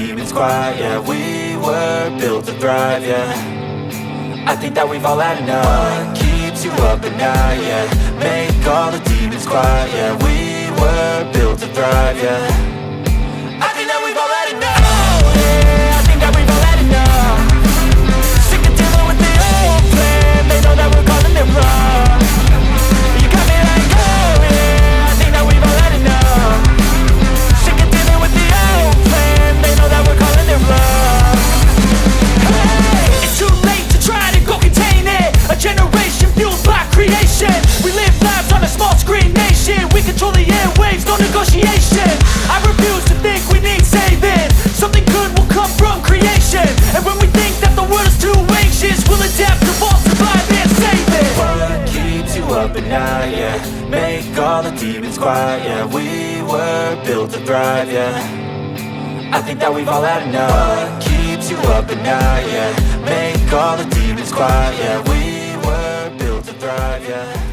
demons quiet, yeah. We were built to thrive, yeah. I think that we've all had enough. What keeps you up at night, yeah. Make all the demons quiet, yeah. We were built to thrive, yeah. I think that we've all had enough. Oh, yeah, I think that we've all had enough. Sick of dealing with the old plan. They know that we're calling it wrong. You got me like, oh yeah, I think that we've all had enough. Sick of dealing with the old plan. They know that we're calling it wrong. Hey, it's too late to try to go contain it. A generation fueled by creation. We live lives on a small screen nation. We control the airwaves, no negotiation. I refuse to think we need saving. Something good will come from creation. And when we think that the world is too anxious, we'll adapt, evolve, survive and save it. What keeps you up at night, yeah. Make all the demons quiet, yeah. We were built to thrive, yeah. I think that we've all had enough. What keeps you up at night, yeah. Make all the demons quiet, yeah. We were built to thrive, yeah.